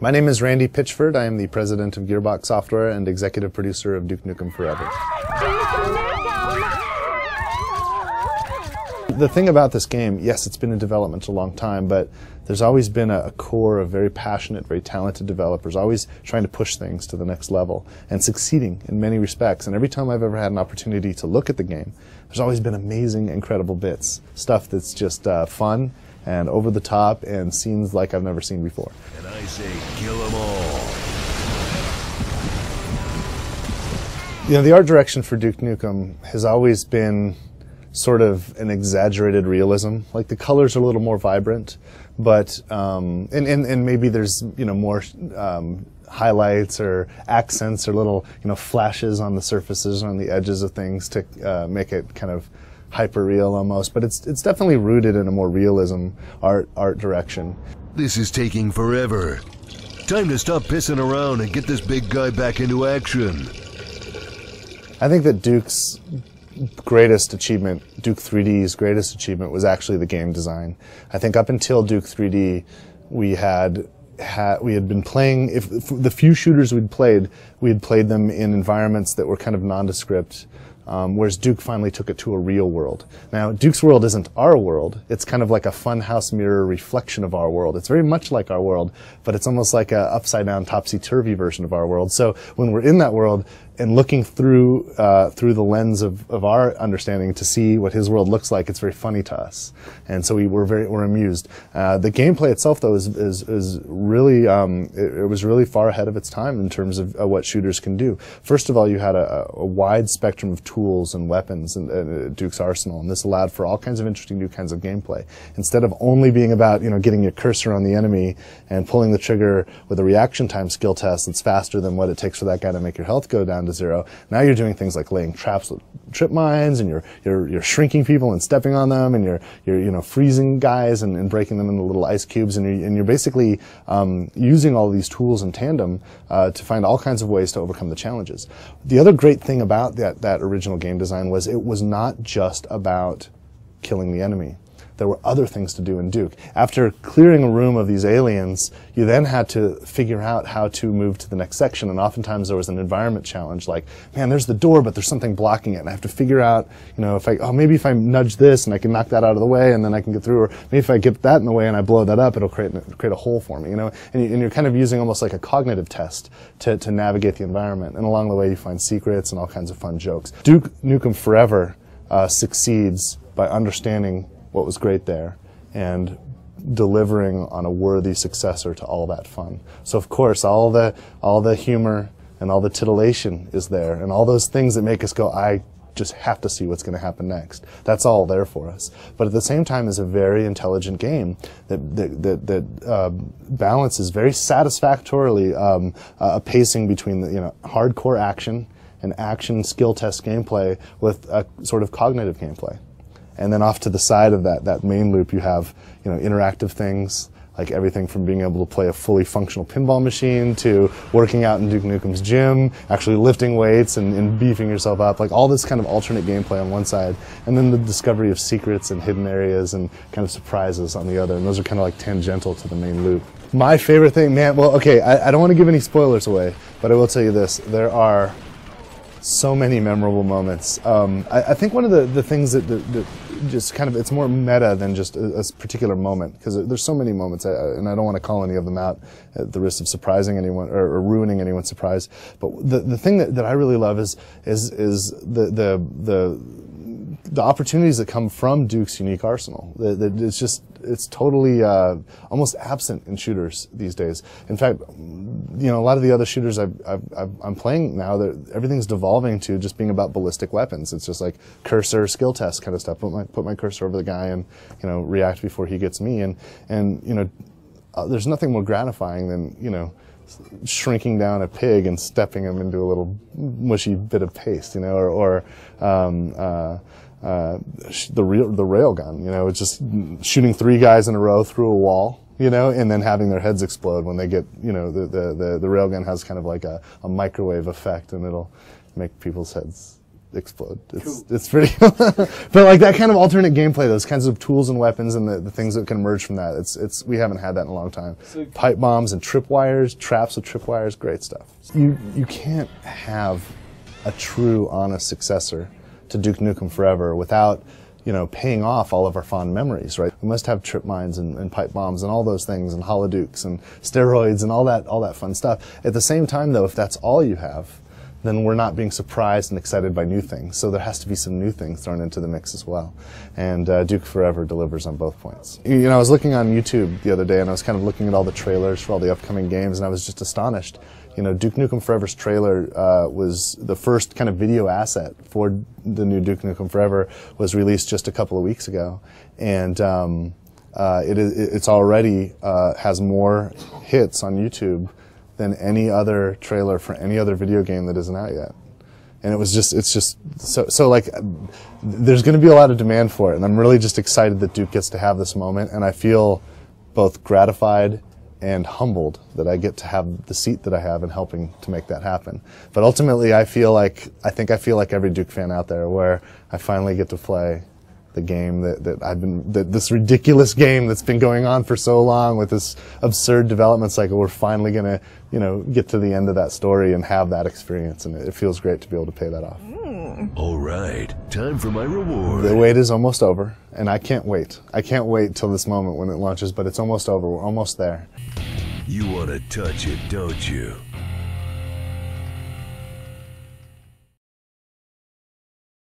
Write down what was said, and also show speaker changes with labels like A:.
A: My name is Randy Pitchford. I am the president of Gearbox Software and executive producer of Duke Nukem Forever. The thing about this game, yes, it's been in development a long time, but there's always been a core of very passionate, very talented developers, always trying to push things to the next level and succeeding in many respects. And every time I've ever had an opportunity to look at the game, there's always been amazing, incredible bits. Stuff that's just fun and over the top and scenes like I've never seen before.
B: And I say kill them all.
A: You know, the art direction for Duke Nukem has always been sort of an exaggerated realism. Like the colors are a little more vibrant, but and maybe there's, you know, more highlights or accents or little, you know, flashes on the surfaces or on the edges of things to make it kind of hyper real almost. But it's definitely rooted in a more realism art direction.
B: This is taking forever. Time to stop pissing around and get this big guy back into action.
A: I think that Duke's greatest achievement, Duke 3D's greatest achievement, was actually the game design. I think up until Duke 3D, we had been playing, if the few shooters we had played them in environments that were kind of nondescript, whereas Duke finally took it to a real world. Now, Duke's world isn't our world. It's kind of like a funhouse mirror reflection of our world. It's very much like our world, but it's almost like a upside-down, topsy-turvy version of our world. So when we're in that world and looking through the lens of our understanding to see what his world looks like, it's very funny to us, and so we're amused. The gameplay itself, though, is really it was really far ahead of its time in terms of what shooters can do. First of all, you had a wide spectrum of tools and weapons in Duke's arsenal, and this allowed for all kinds of interesting new kinds of gameplay. Instead of only being about, you know, getting your cursor on the enemy and pulling the trigger with a reaction time skill test that's faster than what it takes for that guy to make your health go down to zero. Now you're doing things like laying traps with trip mines, and you're shrinking people and stepping on them, and you're you know, freezing guys and breaking them into little ice cubes, and you're basically using all of these tools in tandem to find all kinds of ways to overcome the challenges. The other great thing about that original game design was it was not just about killing the enemy. There were other things to do in Duke. After clearing a room of these aliens, you then had to figure out how to move to the next section, and oftentimes there was an environment challenge, like, man, there's the door, but there's something blocking it, and I have to figure out, you know, maybe if I nudge this and I can knock that out of the way and then I can get through, or maybe if I get that in the way and I blow that up, it'll create a hole for me, you know, and you're kind of using almost like a cognitive test to navigate the environment, and along the way you find secrets and all kinds of fun jokes. Duke Nukem Forever succeeds by understanding what was great there and delivering on a worthy successor to all that fun. So of course all the humor and all the titillation is there, and all those things that make us go, I just have to see what's going to happen next. That's all there for us. But at the same time, is a very intelligent game that balances very satisfactorily a pacing between the, you know, hardcore action and action skill test gameplay with a sort of cognitive gameplay. And then off to the side of that main loop, you have, you know, interactive things, like everything from being able to play a fully functional pinball machine to working out in Duke Nukem's gym, actually lifting weights and beefing yourself up, like all this kind of alternate gameplay on one side, and then the discovery of secrets and hidden areas and kind of surprises on the other, and those are kind of like tangential to the main loop. My favorite thing, man, well, okay, I don't want to give any spoilers away, but I will tell you this, there are so many memorable moments. I think one of the things that just kind of, it's more meta than just a particular moment, because there's so many moments, and I don't want to call any of them out at the risk of surprising anyone or ruining anyone's surprise. But the thing that I really love is the opportunities that come from Duke's unique arsenal. It's totally almost absent in shooters these days. In fact, you know, a lot of the other shooters I'm playing now, everything's devolving to just being about ballistic weapons. It's just like cursor, skill test kind of stuff. Put my cursor over the guy and, you know, react before he gets me. And you know, there's nothing more gratifying than, you know, shrinking down a pig and stepping him into a little mushy bit of paste, you know, or the railgun, you know, it's just shooting 3 guys in a row through a wall, you know, and then having their heads explode when they get, you know, the railgun has kind of like a microwave effect, and it'll make people's heads explode. It's pretty, but like that kind of alternate gameplay, those kinds of tools and weapons and the things that can emerge from that. We haven't had that in a long time. Pipe bombs and tripwires, traps with tripwires, great stuff. You can't have a true, honest successor to Duke Nukem Forever without, you know, paying off all of our fond memories, right? We must have trip mines and pipe bombs and all those things and holodukes and steroids and all that fun stuff. At the same time, though, if that's all you have, then we're not being surprised and excited by new things. So there has to be some new things thrown into the mix as well. And Duke Forever delivers on both points. You know, I was looking on YouTube the other day and I was kind of looking at all the trailers for all the upcoming games and I was just astonished. You know, Duke Nukem Forever's trailer was the first kind of video asset for the new Duke Nukem Forever, was released just a couple of weeks ago. And it's already has more hits on YouTube than any other trailer for any other video game that isn't out yet. And it's just so like, there's going to be a lot of demand for it, and I'm really just excited that Duke gets to have this moment, and I feel both gratified and humbled that I get to have the seat that I have in helping to make that happen. But ultimately, I feel like every Duke fan out there, where I finally get to play the game that this ridiculous game that's been going on for so long with this absurd development cycle. We're finally gonna, you know, get to the end of that story and have that experience, and it feels great to be able to pay that off.
B: All right, time for my reward.
A: The wait is almost over, and I can't wait. I can't wait till this moment when it launches, but it's almost over. We're almost there.
B: You want to touch it, don't you?